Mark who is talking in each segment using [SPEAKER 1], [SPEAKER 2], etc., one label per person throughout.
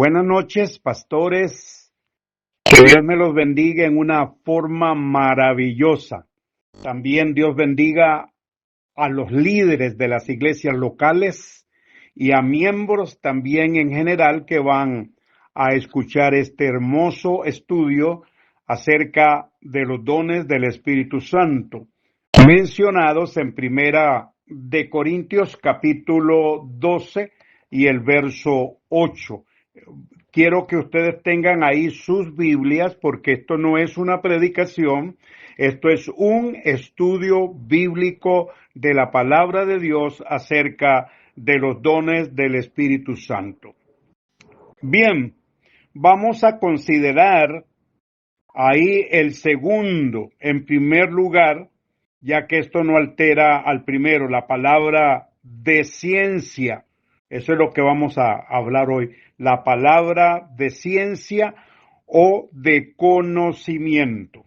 [SPEAKER 1] Buenas noches, pastores. Que Dios me los bendiga en una forma maravillosa. También Dios bendiga a los líderes de las iglesias locales y a miembros también en general que van a escuchar este hermoso estudio acerca de los dones del Espíritu Santo, mencionados en Primera de Corintios capítulo 12 y el verso 8. Quiero que ustedes tengan ahí sus Biblias porque esto no es una predicación, esto es un estudio bíblico de la palabra de Dios acerca de los dones del Espíritu Santo. Bien, vamos a considerar ahí el segundo, en primer lugar, ya que esto no altera al primero, la palabra de ciencia. Eso es lo que vamos a hablar hoy. La palabra de ciencia o de conocimiento.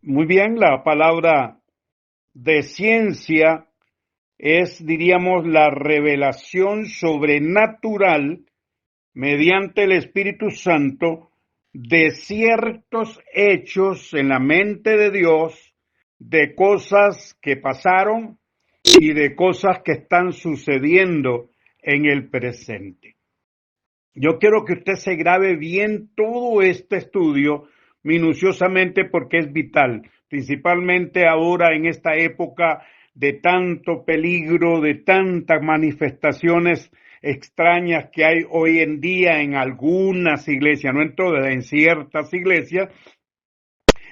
[SPEAKER 1] Muy bien, la palabra de ciencia es, diríamos, la revelación sobrenatural mediante el Espíritu Santo de ciertos hechos en la mente de Dios, de cosas que pasaron y de cosas que están sucediendo en el presente. Yo quiero que usted se grabe bien todo este estudio minuciosamente porque es vital, principalmente ahora en esta época de tanto peligro, de tantas manifestaciones extrañas que hay hoy en día en algunas iglesias, no en todas, en ciertas iglesias.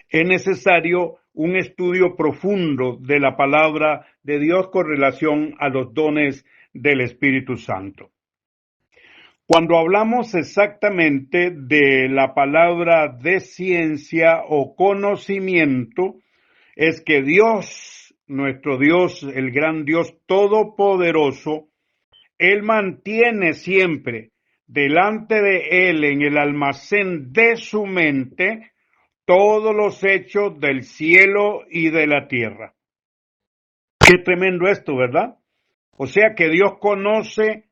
[SPEAKER 1] Es necesario un estudio profundo de la palabra de Dios con relación a los dones del Espíritu Santo. Cuando hablamos exactamente de la palabra de ciencia o conocimiento, es que Dios, nuestro Dios, el gran Dios todopoderoso, Él mantiene siempre delante de Él en el almacén de su mente todos los hechos del cielo y de la tierra. Qué tremendo esto, ¿verdad? O sea que Dios conoce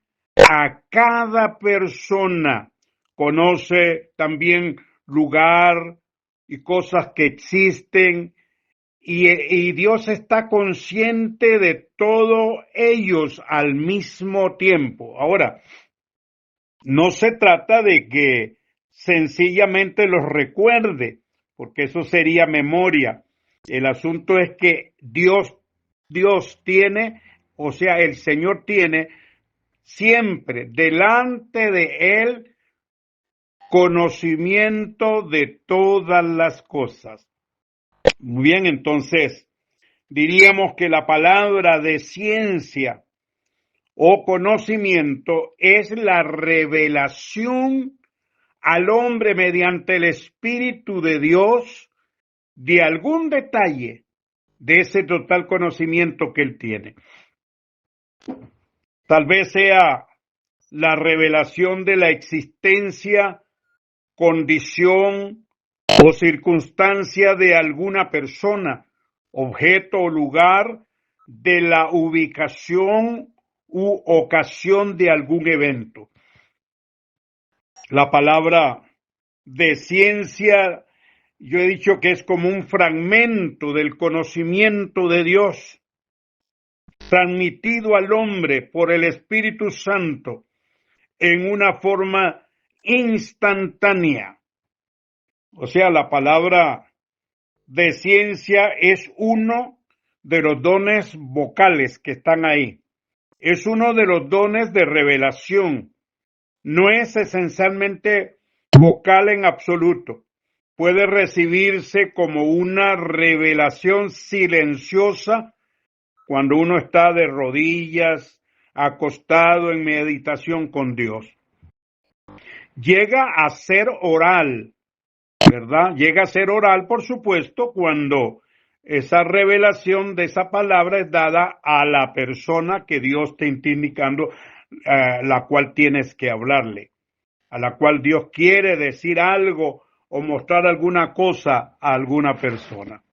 [SPEAKER 1] a cada persona, conoce también lugar y cosas que existen, y Dios está consciente de todos ellos al mismo tiempo. Ahora, no se trata de que sencillamente los recuerde, porque eso sería memoria. El asunto es que Dios tiene, o sea, el Señor tiene siempre delante de Él conocimiento de todas las cosas. Muy bien, entonces, diríamos que la palabra de ciencia o conocimiento es la revelación al hombre mediante el Espíritu de Dios de algún detalle de ese total conocimiento que él tiene. Tal vez sea la revelación de la existencia, condición o circunstancia de alguna persona, objeto o lugar, de la ubicación u ocasión de algún evento. La palabra de ciencia, yo he dicho que es como un fragmento del conocimiento de Dios, transmitido al hombre por el Espíritu Santo en una forma instantánea. O sea, la palabra de ciencia es uno de los dones vocales que están ahí. Es uno de los dones de revelación. No es esencialmente vocal en absoluto. Puede recibirse como una revelación silenciosa cuando uno está de rodillas, acostado en meditación con Dios. Llega a ser oral, ¿verdad? Llega a ser oral, por supuesto, cuando esa revelación de esa palabra es dada a la persona que Dios te está indicando, la cual tienes que hablarle, a la cual Dios quiere decir algo o mostrar alguna cosa a alguna persona.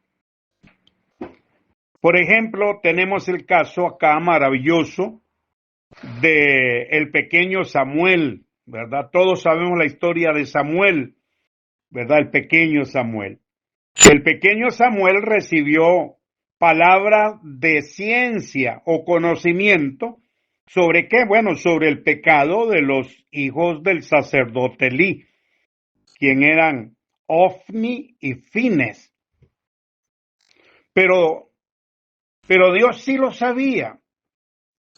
[SPEAKER 1] Por ejemplo, tenemos el caso acá maravilloso de el pequeño Samuel, ¿verdad? Todos sabemos la historia de Samuel, ¿verdad? El pequeño Samuel. El pequeño Samuel recibió palabra de ciencia o conocimiento sobre qué, bueno, sobre el pecado de los hijos del sacerdote Elí, quien eran Ofni y Fines. Pero Dios sí lo sabía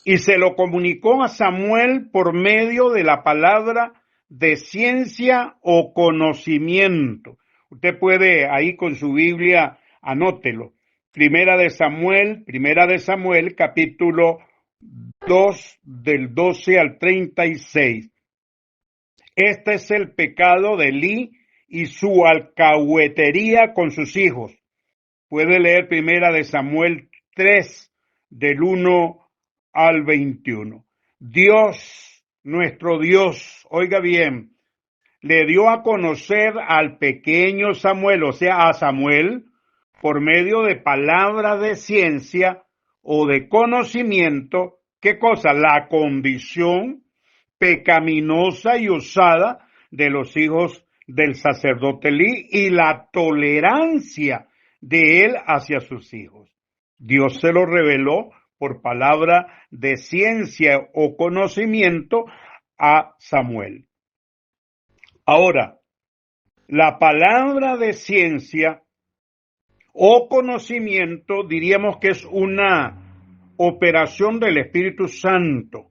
[SPEAKER 1] y se lo comunicó a Samuel por medio de la palabra de ciencia o conocimiento. Usted puede ahí con su Biblia, anótelo. Primera de Samuel, capítulo 2, del 12 al 36. Este es el pecado de Elí y su alcahuetería con sus hijos. Puede leer Primera de Samuel 3, del 1 al 21. Dios, nuestro Dios, oiga bien, le dio a conocer al pequeño Samuel, o sea, a Samuel, por medio de palabras de ciencia o de conocimiento, ¿qué cosa? La condición pecaminosa y usada de los hijos del sacerdote Elí y la tolerancia de él hacia sus hijos. Dios se lo reveló por palabra de ciencia o conocimiento a Samuel. Ahora, la palabra de ciencia o conocimiento diríamos que es una operación del Espíritu Santo,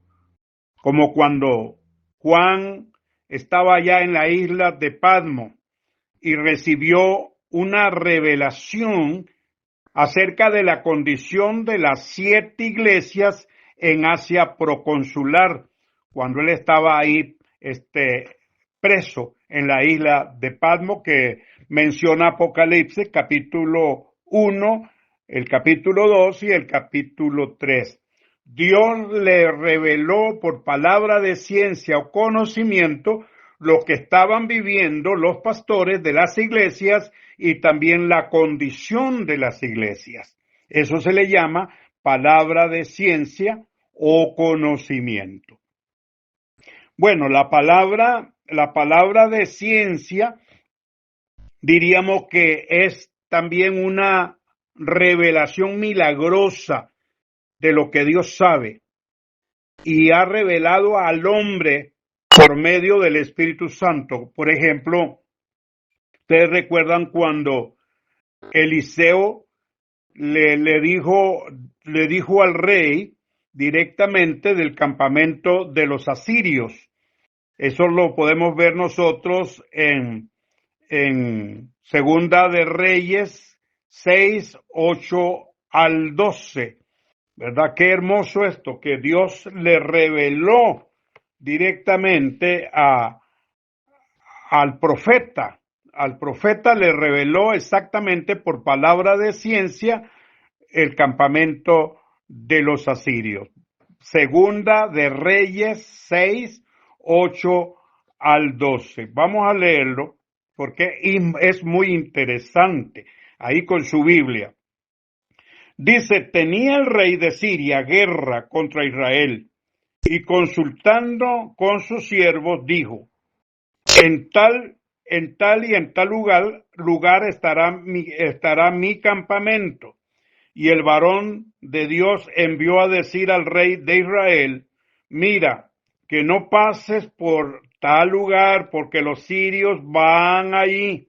[SPEAKER 1] como cuando Juan estaba allá en la isla de Patmos y recibió una revelación acerca de la condición de las 7 iglesias en Asia proconsular, cuando él estaba ahí preso en la isla de Patmos, que menciona Apocalipsis, capítulo 1, el capítulo 2 y el capítulo 3. Dios le reveló por palabra de ciencia o conocimiento lo que estaban viviendo los pastores de las iglesias y también la condición de las iglesias. Eso se le llama palabra de ciencia o conocimiento. Bueno, la palabra de ciencia diríamos que es también una revelación milagrosa de lo que Dios sabe y ha revelado al hombre por medio del Espíritu Santo. Por ejemplo, ustedes recuerdan cuando Eliseo le dijo al rey directamente del campamento de los asirios. Eso lo podemos ver nosotros en Segunda de Reyes 6, 8 al 12. ¿Verdad? Qué hermoso esto, que Dios le reveló directamente al profeta. Al profeta le reveló exactamente por palabra de ciencia el campamento de los asirios. Segunda de Reyes 6, 8 al 12. Vamos a leerlo porque es muy interesante. Ahí con su Biblia. Dice, tenía el rey de Siria guerra contra Israel y consultando con sus siervos dijo, en tal y en tal lugar estará mi campamento. Y el varón de Dios envió a decir al rey de Israel, mira, que no pases por tal lugar porque los sirios van allí.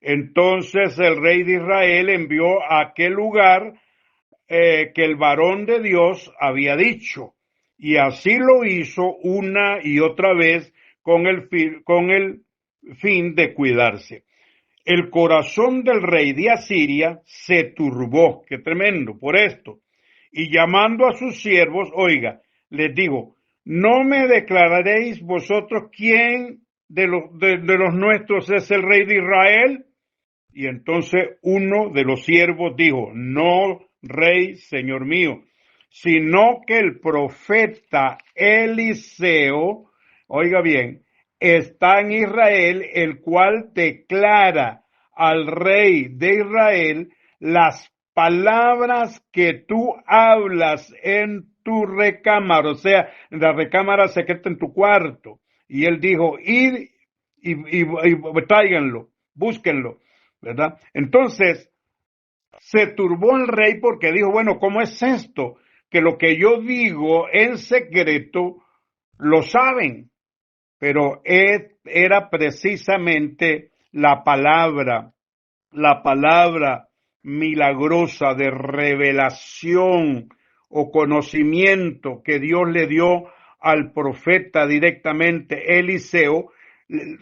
[SPEAKER 1] Entonces el rey de Israel envió a aquel lugar que el varón de Dios había dicho. Y así lo hizo una y otra vez con el fin de cuidarse. El corazón del rey de Asiria se turbó, qué tremendo, por esto. Y llamando a sus siervos, oiga, les digo, ¿no me declararéis vosotros quién de los nuestros es el rey de Israel? Y entonces uno de los siervos dijo, no, rey, señor mío, sino que el profeta Eliseo, oiga bien, está en Israel, el cual declara al rey de Israel las palabras que tú hablas en tu recámara, o sea, en la recámara secreta en tu cuarto. Y él dijo, id y tráiganlo, búsquenlo, ¿verdad? Entonces, se turbó el rey porque dijo, bueno, ¿cómo es esto? Que lo que yo digo en secreto lo saben, pero era precisamente la palabra milagrosa de revelación o conocimiento que Dios le dio al profeta directamente Eliseo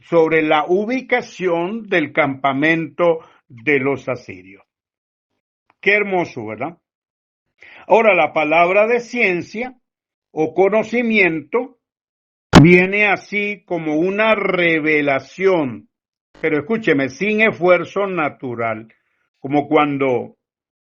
[SPEAKER 1] sobre la ubicación del campamento de los asirios. Qué hermoso, ¿verdad? Ahora, la palabra de ciencia o conocimiento viene así como una revelación, pero escúcheme, sin esfuerzo natural, como cuando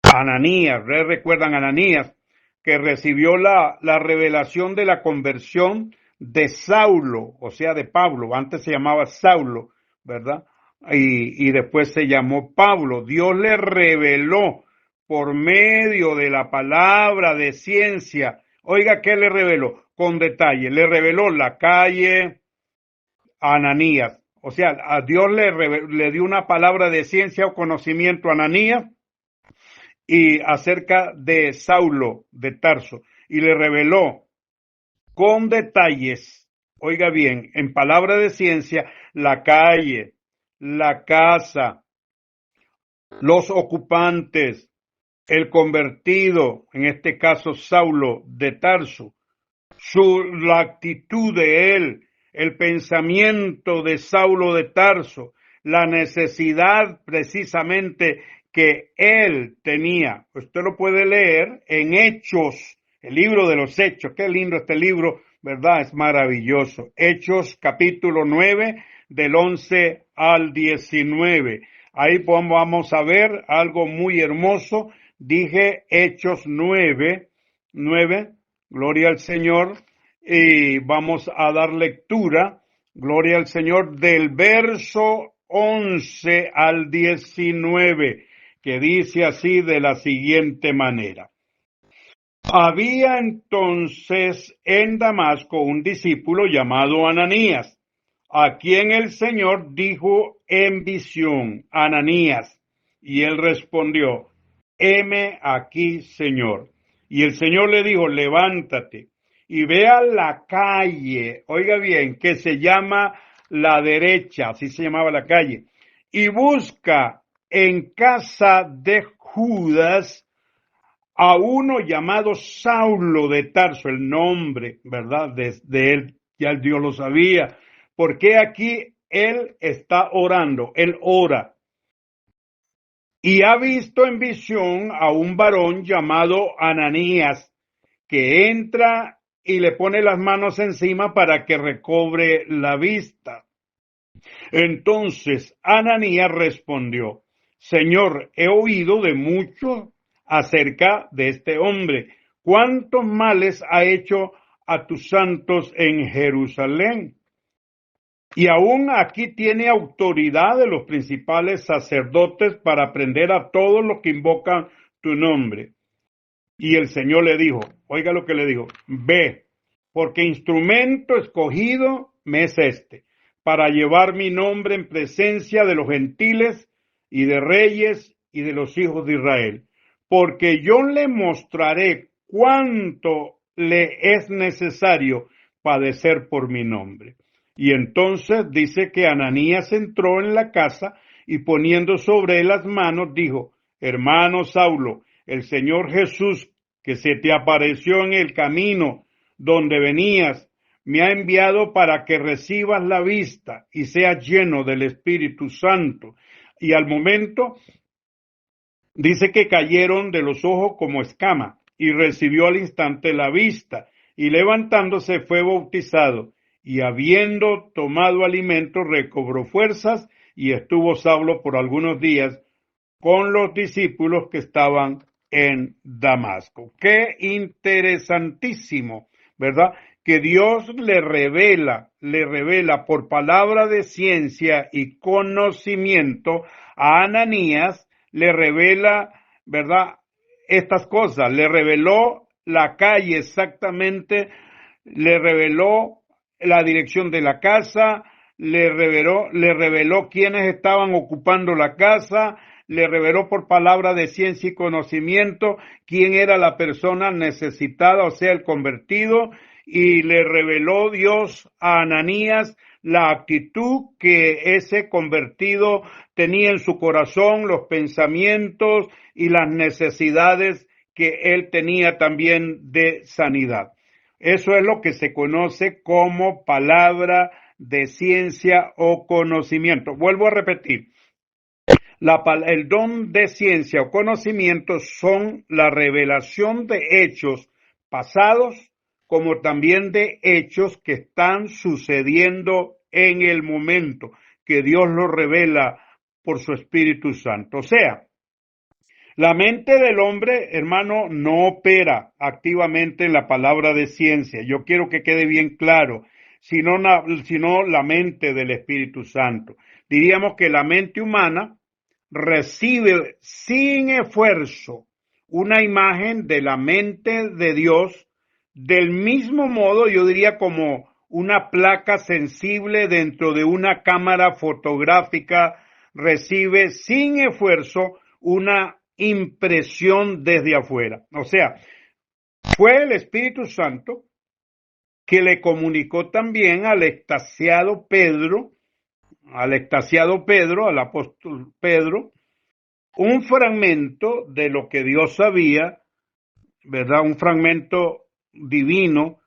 [SPEAKER 1] Ananías, recuerdan a Ananías, que recibió la revelación de la conversión de Saulo, o sea, de Pablo, antes se llamaba Saulo, ¿verdad? Y después se llamó Pablo. Dios le reveló por medio de la palabra de ciencia. Oiga, ¿qué le reveló? Con detalle, le reveló la calle a Ananías. O sea, a Dios le dio una palabra de ciencia o conocimiento a Ananías y acerca de Saulo de Tarso y le reveló con detalles, oiga bien, en palabra de ciencia, la calle, la casa, los ocupantes, el convertido, en este caso Saulo de Tarso, la actitud de él, el pensamiento de Saulo de Tarso, la necesidad precisamente que él tenía. Usted lo puede leer en Hechos, el libro de los Hechos. Qué lindo este libro, ¿verdad? Es maravilloso. Hechos capítulo 9, del 11 al 19. Ahí vamos a ver algo muy hermoso. Dije Hechos 9, gloria al Señor, y vamos a dar lectura, gloria al Señor, del verso 11 al 19, que dice así de la siguiente manera. Había entonces en Damasco un discípulo llamado Ananías, a quien el Señor dijo en visión, Ananías, y él respondió, heme aquí, Señor. Y el Señor le dijo, levántate y ve a la calle, oiga bien, que se llama La Derecha, así se llamaba la calle, y busca en casa de Judas a uno llamado Saulo de Tarso, el nombre, ¿verdad? De él, ya Dios lo sabía, porque aquí él está orando, él ora. Y ha visto en visión a un varón llamado Ananías, que entra y le pone las manos encima para que recobre la vista. Entonces Ananías respondió, Señor, he oído de mucho acerca de este hombre. ¿Cuántos males ha hecho a tus santos en Jerusalén? Y aún aquí tiene autoridad de los principales sacerdotes para prender a todos los que invocan tu nombre. Y el Señor le dijo, oiga lo que le dijo, ve, porque instrumento escogido me es este, para llevar mi nombre en presencia de los gentiles y de reyes y de los hijos de Israel, porque yo le mostraré cuánto le es necesario padecer por mi nombre. Y entonces dice que Ananías entró en la casa y poniendo sobre él las manos dijo, hermano Saulo, el Señor Jesús, que se te apareció en el camino donde venías, me ha enviado para que recibas la vista y seas lleno del Espíritu Santo. Y al momento dice que cayeron de los ojos como escama y recibió al instante la vista y levantándose fue bautizado y habiendo tomado alimento recobró fuerzas y estuvo Saulo por algunos días con los discípulos que estaban en Damasco. Qué interesantísimo, ¿verdad? Que Dios le revela por palabra de ciencia y conocimiento a Ananías, le revela, ¿verdad? Estas cosas, le reveló la calle exactamente, le reveló la dirección de la casa, le reveló quiénes estaban ocupando la casa, le reveló por palabra de ciencia y conocimiento quién era la persona necesitada, o sea, el convertido, y le reveló Dios a Ananías la actitud que ese convertido tenía en su corazón, los pensamientos y las necesidades que él tenía también de sanidad. Eso es lo que se conoce como palabra de ciencia o conocimiento. Vuelvo a repetir, el don de ciencia o conocimiento son la revelación de hechos pasados como también de hechos que están sucediendo en el momento, que Dios los revela por su Espíritu Santo. O sea, la mente del hombre, hermano, no opera activamente en la palabra de ciencia. Yo quiero que quede bien claro, sino la mente del Espíritu Santo. Diríamos que la mente humana recibe sin esfuerzo una imagen de la mente de Dios, del mismo modo, yo diría como una placa sensible dentro de una cámara fotográfica recibe sin esfuerzo una impresión desde afuera. O sea, fue el Espíritu Santo que le comunicó también al extasiado Pedro, al apóstol Pedro, un fragmento de lo que Dios sabía, ¿verdad? Un fragmento divino,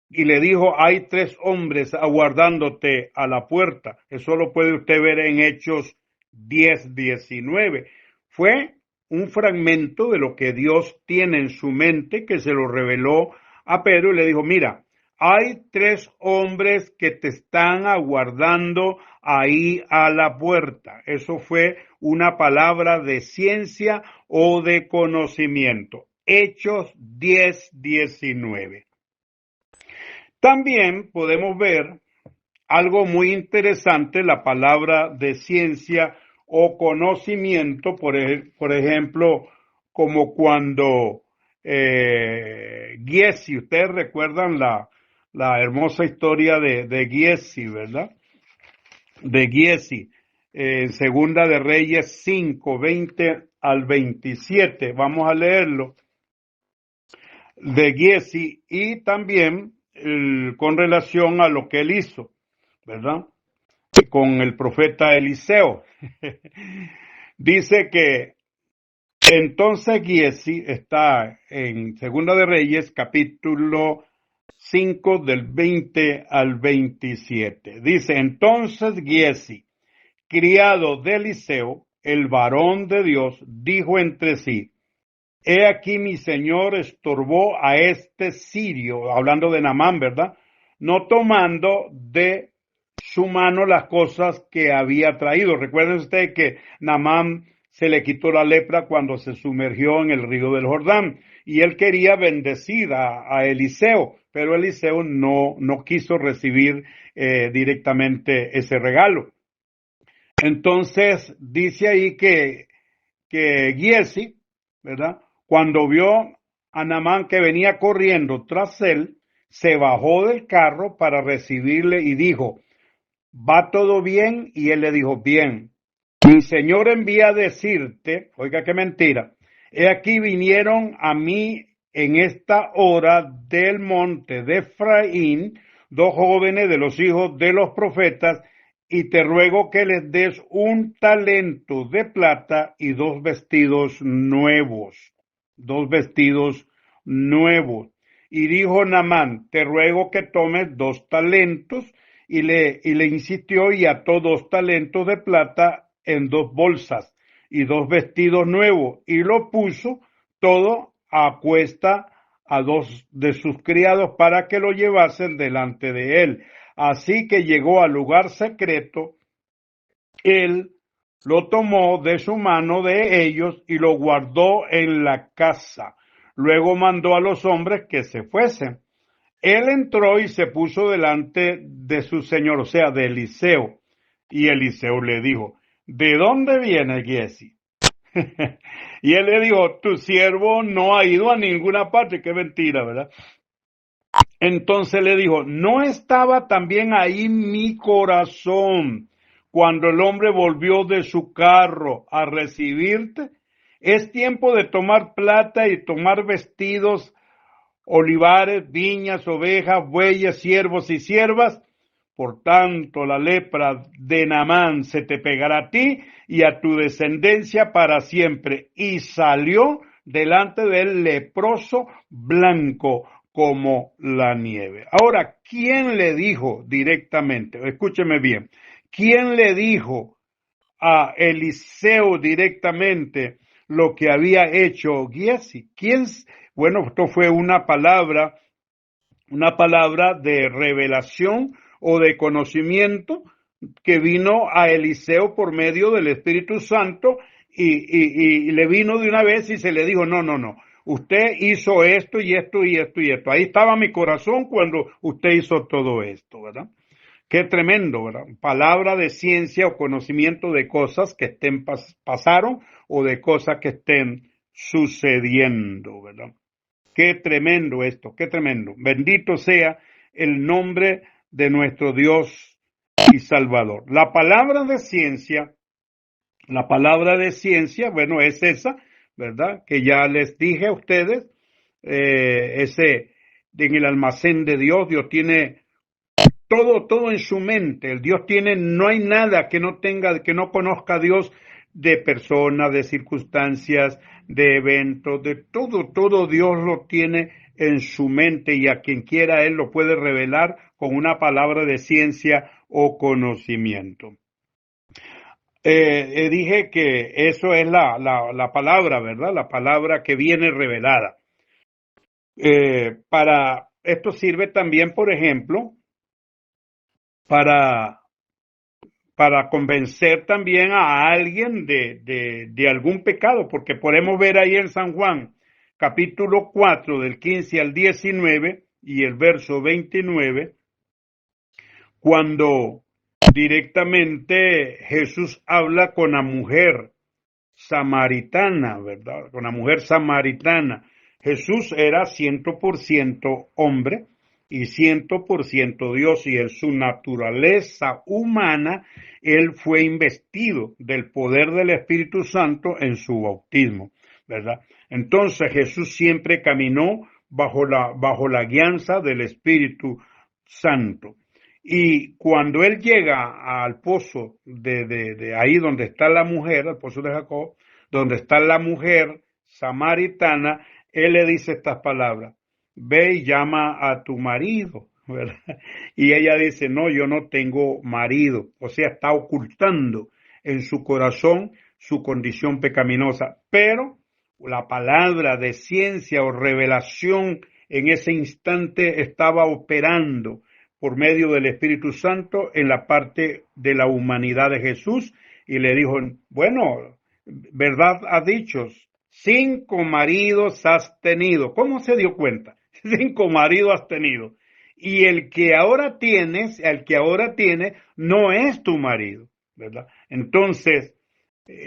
[SPEAKER 1] y le dijo, hay 3 hombres aguardándote a la puerta. Eso lo puede usted ver en Hechos 10:19. Fue un fragmento de lo que Dios tiene en su mente, que se lo reveló a Pedro y le dijo, mira, hay 3 hombres que te están aguardando ahí a la puerta. Eso fue una palabra de ciencia o de conocimiento. Hechos 10:19. También podemos ver algo muy interesante, la palabra de ciencia o conocimiento, por ejemplo, como cuando Giesi, ustedes recuerdan la hermosa historia de Giesi, ¿verdad? De Giesi, Segunda de Reyes 5:20-27, vamos a leerlo, de Giesi, y también con relación a lo que él hizo, ¿verdad? Con el profeta Eliseo. Dice que entonces Giesi está en Segunda de Reyes, capítulo 5 del 20 al 27. Dice, entonces Giesi, criado de Eliseo, el varón de Dios, dijo entre sí, he aquí mi señor estorbó a este sirio, hablando de Naamán, ¿verdad? No tomando de su mano las cosas que había traído. Recuerden ustedes que Naamán se le quitó la lepra cuando se sumergió en el río del Jordán y él quería bendecir a Eliseo, pero Eliseo no quiso recibir directamente ese regalo. Entonces dice ahí que Giesi, ¿verdad? Cuando vio a Naamán que venía corriendo tras él, se bajó del carro para recibirle y dijo, ¿va todo bien? Y él le dijo, bien. Mi señor envía a decirte, oiga qué mentira, he aquí vinieron a mí en esta hora del monte de Efraín 2 jóvenes de los hijos de los profetas, y te ruego que les des un talento de plata y 2 vestidos nuevos. 2 vestidos nuevos. Y dijo Naamán, te ruego que tomes 2 talentos, y le insistió y ató 2 talentos de plata en 2 bolsas y 2 vestidos nuevos, y lo puso todo a cuesta a 2 de sus criados para que lo llevasen delante de él. Así que llegó al lugar secreto, él lo tomó de su mano de ellos y lo guardó en la casa. Luego mandó a los hombres que se fuesen. Él entró y se puso delante de su señor, o sea, de Eliseo. Y Eliseo le dijo, ¿de dónde viene Giesi? Y él le dijo, tu siervo no ha ido a ninguna parte. Qué mentira, ¿verdad? Entonces le dijo, ¿no estaba también ahí mi corazón cuando el hombre volvió de su carro a recibirte? Es tiempo de tomar plata y tomar vestidos, olivares, viñas, ovejas, bueyes, siervos y siervas. Por tanto, la lepra de Naamán se te pegará a ti y a tu descendencia para siempre. Y salió delante del leproso blanco como la nieve. Ahora, ¿quién le dijo directamente? Escúcheme bien. ¿Quién le dijo a Eliseo directamente lo que había hecho Giesi? ¿Quién? Bueno, esto fue una palabra de revelación o de conocimiento que vino a Eliseo por medio del Espíritu Santo y le vino de una vez y se le dijo, no, usted hizo esto y esto y esto y esto. Ahí estaba mi corazón cuando usted hizo todo esto, ¿verdad? Qué tremendo, ¿verdad? Palabra de ciencia o conocimiento de cosas que pasaron o de cosas que estén sucediendo, ¿verdad? Qué tremendo esto, qué tremendo. Bendito sea el nombre de nuestro Dios y Salvador. La palabra de ciencia, bueno, es esa, ¿verdad? Que ya les dije a ustedes, ese en el almacén de Dios, Dios tiene todo en su mente. El Dios tiene, no hay nada que no tenga, que no conozca a Dios de personas, de circunstancias, de eventos, de todo Dios lo tiene en su mente y a quien quiera Él lo puede revelar con una palabra de ciencia o conocimiento. Dije que eso es la palabra, ¿verdad? La palabra que viene revelada. Para esto sirve también, por ejemplo, para convencer también a alguien de algún pecado, porque podemos ver ahí en San Juan, capítulo 4, del 15 al 19 y el verso 29, cuando directamente Jesús habla con la mujer samaritana, ¿verdad? Con la mujer samaritana. Jesús era 100% hombre y 100% Dios, y en su naturaleza humana, él fue investido del poder del Espíritu Santo en su bautismo, ¿verdad? Entonces Jesús siempre caminó bajo la guianza del Espíritu Santo. Y cuando él llega al pozo de ahí donde está la mujer, al pozo de Jacob, donde está la mujer samaritana, él le dice estas palabras: ve y llama a tu marido, ¿verdad? Y ella dice, no, yo no tengo marido. O sea, está ocultando en su corazón su condición pecaminosa. Pero la palabra de ciencia o revelación en ese instante estaba operando por medio del Espíritu Santo en la parte de la humanidad de Jesús, y le dijo, bueno, verdad has dicho, 5 maridos has tenido. ¿Cómo se dio cuenta? 5 maridos has tenido. Y el que ahora tiene, no es tu marido, ¿verdad? Entonces,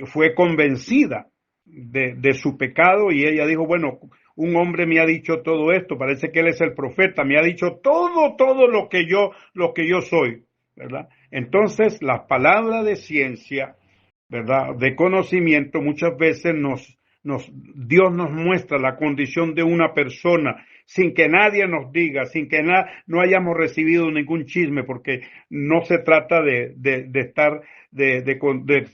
[SPEAKER 1] fue convencida de su pecado, y ella dijo, bueno, un hombre me ha dicho todo esto, parece que él es el profeta, me ha dicho todo lo que yo soy, ¿verdad? Entonces, las palabras de ciencia, ¿verdad? De conocimiento, muchas veces Dios nos muestra la condición de una persona sin que nadie nos diga, sin que no hayamos recibido ningún chisme, porque no se trata de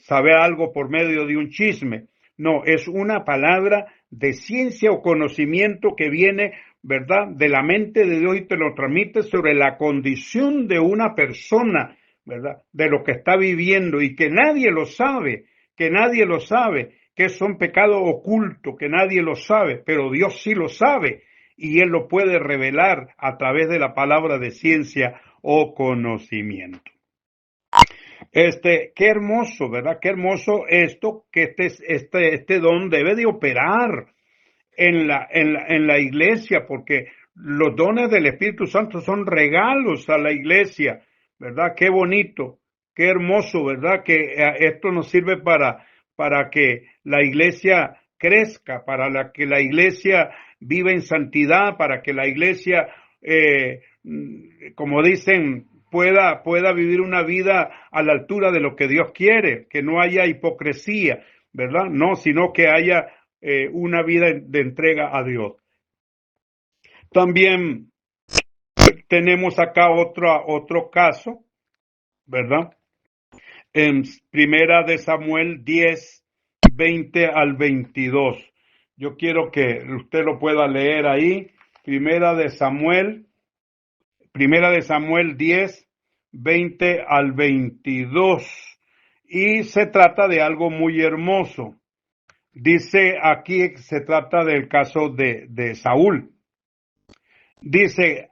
[SPEAKER 1] saber algo por medio de un chisme. No, es una palabra de ciencia o conocimiento que viene, ¿verdad?, de la mente de Dios y te lo transmite sobre la condición de una persona, ¿verdad?, de lo que está viviendo, y que nadie lo sabe, que es un pecado oculto, que nadie lo sabe, pero Dios sí lo sabe, y Él lo puede revelar a través de la palabra de ciencia o conocimiento. Qué hermoso, ¿verdad? Qué hermoso esto, que este don debe de operar en la iglesia, porque los dones del Espíritu Santo son regalos a la iglesia, ¿verdad? Qué bonito, qué hermoso, ¿verdad? Que esto nos sirve para que la iglesia crezca, que la iglesia viva en santidad, para que la iglesia como dicen, pueda vivir una vida a la altura de lo que Dios quiere, que no haya hipocresía, ¿verdad? No, sino que haya una vida de entrega a Dios. También tenemos acá otro caso, ¿verdad? En Primera de Samuel 10, 20 al 22. Yo quiero que usted lo pueda leer ahí. Primera de Samuel 10, 20 al 22. Y se trata de algo muy hermoso. Dice aquí, se trata del caso de Saúl. Dice,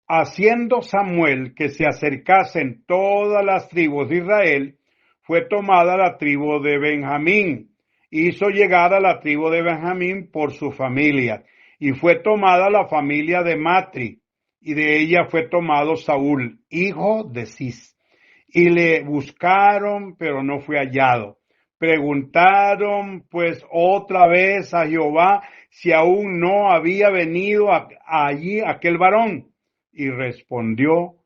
[SPEAKER 1] haciendo Samuel que se acercasen todas las tribus de Israel, fue tomada la tribu de Benjamín. Hizo llegar a la tribu de Benjamín por su familia. Y fue tomada la familia de Matri. Y de ella fue tomado Saúl, hijo de Cis. Y le buscaron, pero no fue hallado. Preguntaron pues otra vez a Jehová si aún no había venido allí aquel varón. Y respondió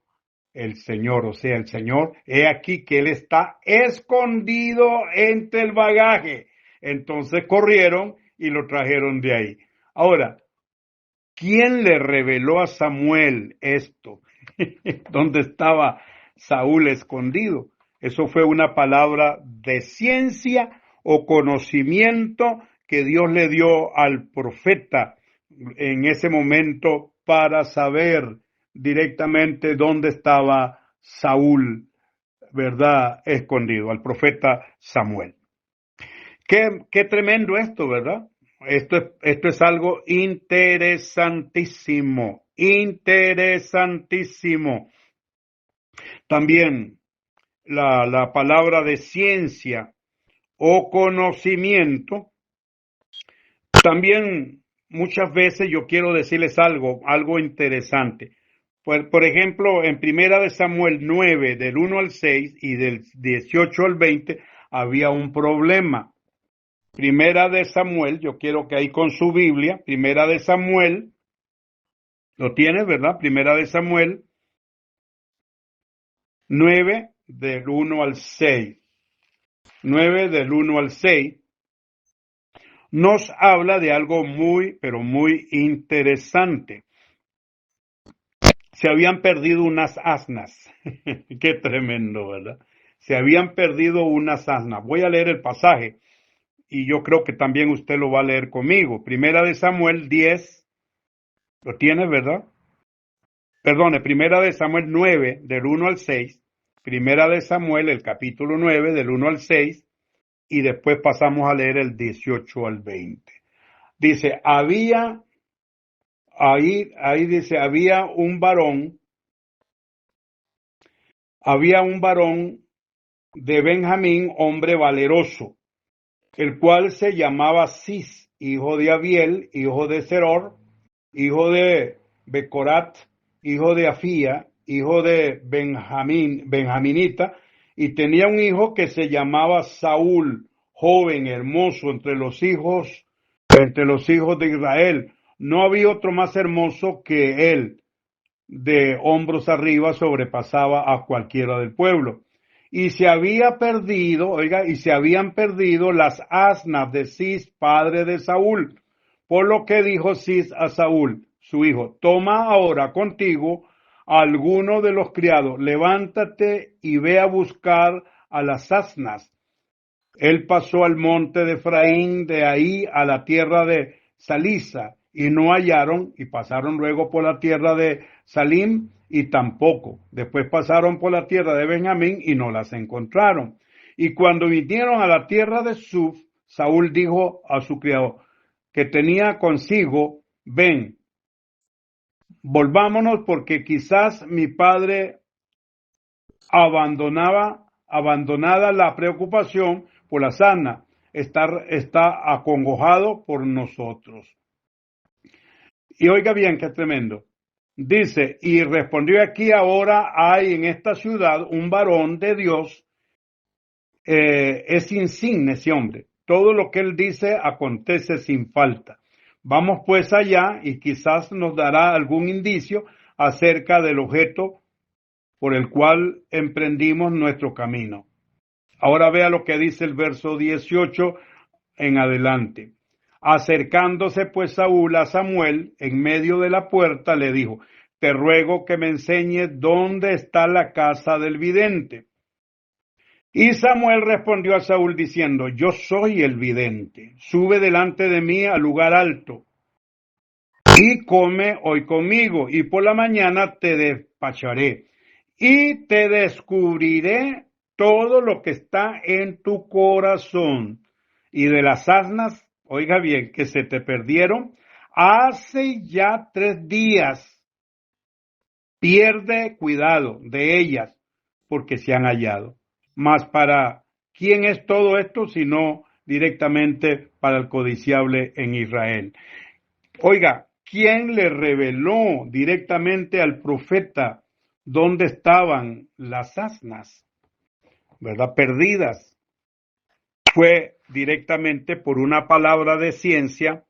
[SPEAKER 1] el Señor, o sea, el Señor, he aquí que él está escondido entre el bagaje. Entonces corrieron y lo trajeron de ahí. Ahora, ¿quién le reveló a Samuel esto? ¿Dónde estaba Saúl escondido? Eso fue una palabra de ciencia o conocimiento que Dios le dio al profeta en ese momento para saber directamente dónde estaba Saúl, ¿verdad? Escondido, al profeta Samuel. Qué tremendo esto, ¿verdad? Esto es algo interesantísimo, interesantísimo. También la palabra de ciencia o conocimiento, también muchas veces yo quiero decirles algo interesante. Por ejemplo, en Primera de Samuel 9, del 1 al 6 y del 18 al 20, había un problema. Primera de Samuel, yo quiero que ahí con su Biblia, Primera de Samuel, lo tienes, ¿verdad? Primera de Samuel 9, del 1 al 6. 9 del 1 al 6, nos habla de algo muy, pero muy interesante. Se habían perdido unas asnas. Qué tremendo, ¿verdad? Se habían perdido unas asnas. Voy a leer el pasaje y yo creo que también usted lo va a leer conmigo. Primera de Samuel 10, lo tienes, ¿verdad? Perdone, Primera de Samuel 9, del 1 al 6. Primera de Samuel, el capítulo 9, del 1 al 6. Y después pasamos a leer el 18 al 20. Dice, ahí dice, había un varón de Benjamín, hombre valeroso, el cual se llamaba Cis, hijo de Abiel, hijo de Seror, hijo de Becorat, hijo de Afía, hijo de Benjaminita, y tenía un hijo que se llamaba Saúl, joven, hermoso entre los hijos de Israel. No había otro más hermoso que él, de hombros arriba sobrepasaba a cualquiera del pueblo. Y se habían perdido las asnas de Cis, padre de Saúl. Por lo que dijo Cis a Saúl, su hijo, toma ahora contigo a alguno de los criados, levántate y ve a buscar a las asnas. Él pasó al monte de Efraín, de ahí a la tierra de Salisa, y no hallaron, y pasaron luego por la tierra de Salim, y tampoco. Después pasaron por la tierra de Benjamín, y no las encontraron. Y cuando vinieron a la tierra de Suf, Saúl dijo a su criado, que tenía consigo, ven, volvámonos, porque quizás mi padre abandonada la preocupación por la sana, está acongojado por nosotros. Y oiga bien, qué tremendo. Dice, y respondió, aquí ahora hay en esta ciudad un varón de Dios, es insigne ese hombre. Todo lo que él dice acontece sin falta. Vamos pues allá y quizás nos dará algún indicio acerca del objeto por el cual emprendimos nuestro camino. Ahora vea lo que dice el verso 18 en adelante. Acercándose pues Saúl a Samuel en medio de la puerta, le dijo: te ruego que me enseñes dónde está la casa del vidente. Y Samuel respondió a Saúl diciendo: yo soy el vidente, sube delante de mí al lugar alto y come hoy conmigo, y por la mañana te despacharé y te descubriré todo lo que está en tu corazón. Y de las asnas, oiga bien, que se te perdieron hace ya 3 días, pierde cuidado de ellas, porque se han hallado. Mas para quién es todo esto, sino directamente para el codiciable en Israel. Oiga, ¿quién le reveló directamente al profeta dónde estaban las asnas, verdad, perdidas? Fue directamente por una palabra de ciencia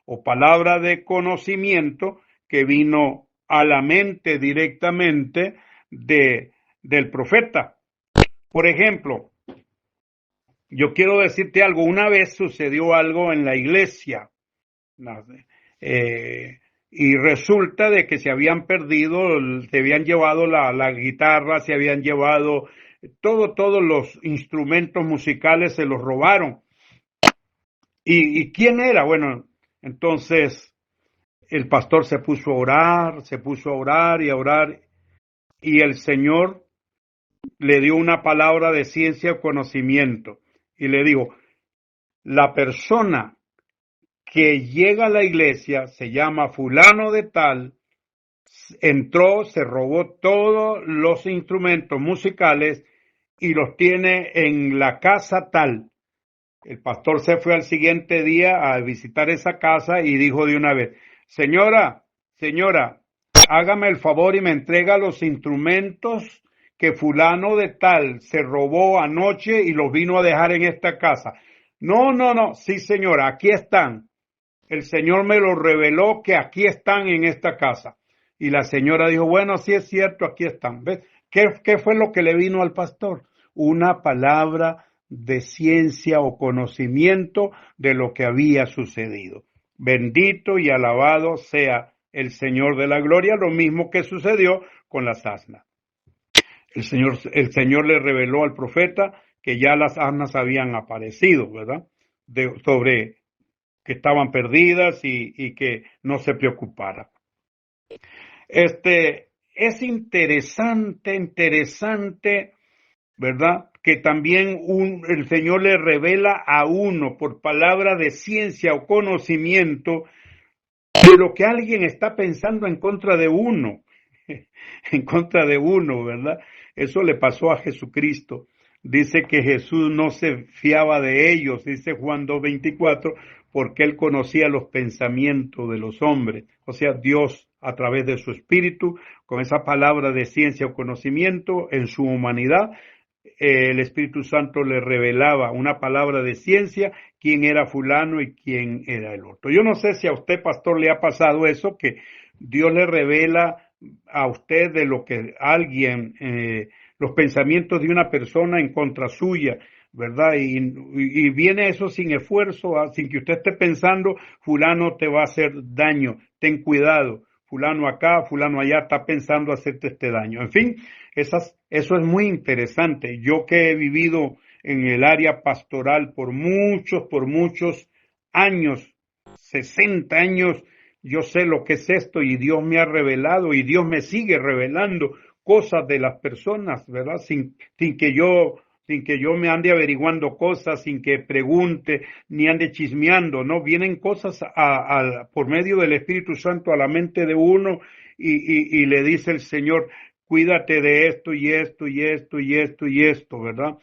[SPEAKER 1] o palabra de conocimiento que vino a la mente directamente del profeta. Por ejemplo, yo quiero decirte algo. Una vez sucedió algo en la iglesia, y resulta de que se habían perdido, se habían llevado la guitarra, se habían llevado todos los instrumentos musicales, se los robaron. ¿Y quién era? Bueno, entonces el pastor se puso a orar y a orar, y el Señor le dio una palabra de ciencia o conocimiento, y le dijo: la persona que llega a la iglesia se llama fulano de tal, entró, se robó todos los instrumentos musicales y los tiene en la casa tal. El pastor se fue al siguiente día a visitar esa casa y dijo de una vez: señora, hágame el favor y me entrega los instrumentos que fulano de tal se robó anoche y los vino a dejar en esta casa. No, sí señora, aquí están. El Señor me lo reveló que aquí están en esta casa. Y la señora dijo: bueno, sí es cierto, aquí están. ¿Ves? ¿Qué fue lo que le vino al pastor? Una palabra de ciencia o conocimiento de lo que había sucedido. Bendito y alabado sea el Señor de la gloria, lo mismo que sucedió con las asnas. El Señor le reveló al profeta que ya las asnas habían aparecido, ¿verdad? Sobre que estaban perdidas y que no se preocupara. Es interesante, ¿verdad? Que también el Señor le revela a uno por palabra de ciencia o conocimiento de lo que alguien está pensando en contra de uno, ¿verdad? Eso le pasó a Jesucristo. Dice que Jesús no se fiaba de ellos, dice Juan 2:24, porque él conocía los pensamientos de los hombres. O sea, Dios, a través de su espíritu, con esa palabra de ciencia o conocimiento, en su humanidad, el Espíritu Santo le revelaba una palabra de ciencia, quién era fulano y quién era el otro. Yo no sé si a usted, pastor, le ha pasado eso, que Dios le revela a usted de lo que alguien, los pensamientos de una persona en contra suya, ¿verdad? Y viene eso sin esfuerzo, sin que usted esté pensando: fulano te va a hacer daño, ten cuidado, fulano acá, fulano allá está pensando hacerte este daño. En fin, eso es muy interesante. Yo que he vivido en el área pastoral por muchos años, 60 años, yo sé lo que es esto y Dios me ha revelado y Dios me sigue revelando cosas de las personas, ¿verdad? Sin que yo me ande averiguando cosas, sin que pregunte ni ande chismeando, ¿no? Vienen cosas por medio del Espíritu Santo a la mente de uno y le dice el Señor: cuídate de esto y esto y esto y esto y esto, ¿verdad?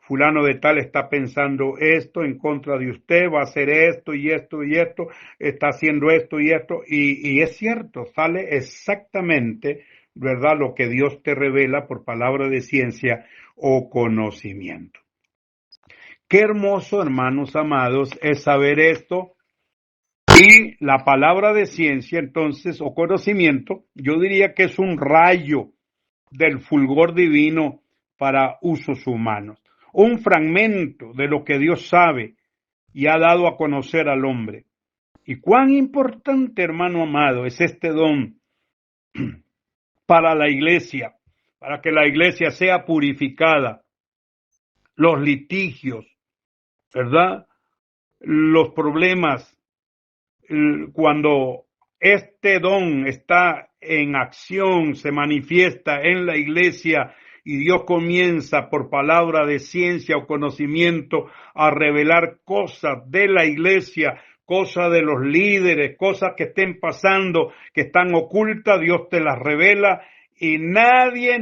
[SPEAKER 1] Fulano de tal está pensando esto en contra de usted, va a hacer esto y esto y esto, está haciendo esto y esto, y es cierto, sale exactamente, ¿verdad?, lo que Dios te revela por palabra de ciencia o conocimiento. Qué hermoso, hermanos amados, es saber esto, Y la palabra de ciencia, entonces, o conocimiento, yo diría que es un rayo del fulgor divino para usos humanos. Un fragmento de lo que Dios sabe y ha dado a conocer al hombre. Y cuán importante, hermano amado, es este don para la iglesia, para que la iglesia sea purificada. Los litigios, ¿verdad? Los problemas, cuando este don está en acción, se manifiesta en la iglesia y Dios comienza por palabra de ciencia o conocimiento a revelar cosas de la iglesia, cosas de los líderes, cosas que estén pasando, que están ocultas, Dios te las revela y nadie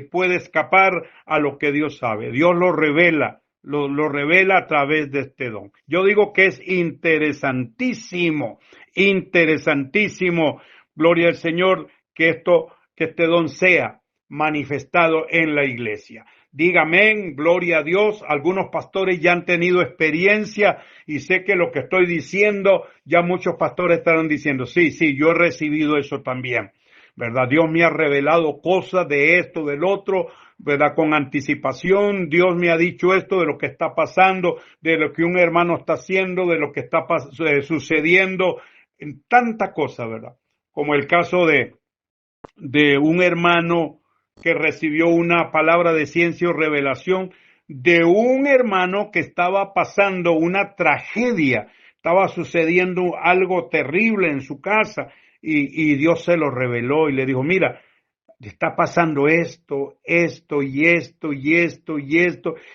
[SPEAKER 1] puede escapar a lo que Dios sabe. Dios lo revela. Lo revela a través de este don. Yo digo que es interesantísimo, gloria al Señor, que este don sea manifestado en la iglesia. Diga amén, gloria a Dios. Algunos pastores ya han tenido experiencia y sé que lo que estoy diciendo, ya muchos pastores estarán diciendo, sí, yo he recibido eso también. ¿Verdad? Dios me ha revelado cosas de esto, del otro, ¿verdad? Con anticipación, Dios me ha dicho esto de lo que está pasando, de lo que un hermano está haciendo, de lo que está sucediendo, en tanta cosa, ¿verdad? Como el caso de un hermano que recibió una palabra de ciencia o revelación de un hermano que estaba pasando una tragedia, estaba sucediendo algo terrible en su casa y Dios se lo reveló y le dijo, mira, está pasando esto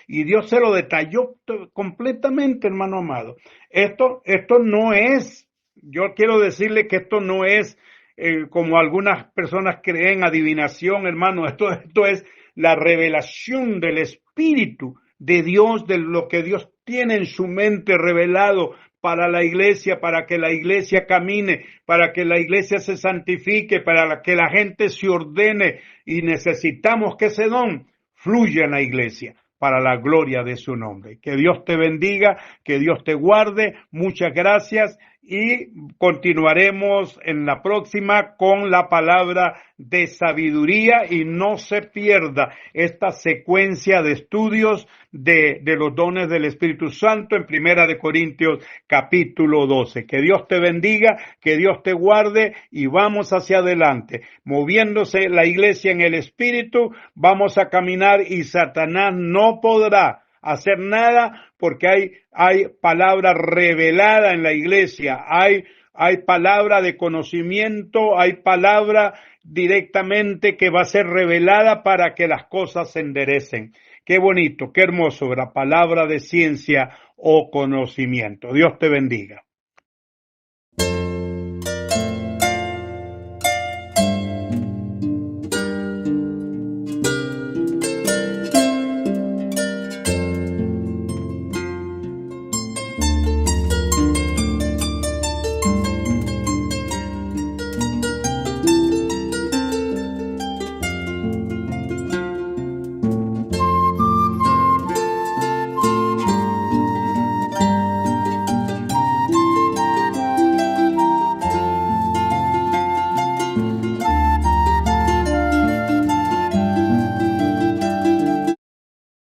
[SPEAKER 1] y Dios se lo detalló completamente, hermano amado. Esto no es, yo quiero decirle que esto no es como algunas personas creen, adivinación, hermano. Esto es la revelación del Espíritu de Dios, de lo que Dios tiene en su mente revelado para la iglesia, para que la iglesia camine, para que la iglesia se santifique, para que la gente se ordene, y necesitamos que ese don fluya en la iglesia para la gloria de su nombre. Que Dios te bendiga, que Dios te guarde. Muchas gracias y continuaremos en la próxima con la palabra de sabiduría y no se pierda esta secuencia de estudios de los dones del Espíritu Santo en Primera de Corintios capítulo 12. Que Dios te bendiga, que Dios te guarde y vamos hacia adelante. Moviéndose la iglesia en el Espíritu, vamos a caminar y Satanás no podrá hacer nada porque hay palabra revelada en la iglesia, hay palabra de conocimiento, hay palabra directamente que va a ser revelada para que las cosas se enderecen. Qué bonito, qué hermoso, la palabra de ciencia o conocimiento. Dios te bendiga.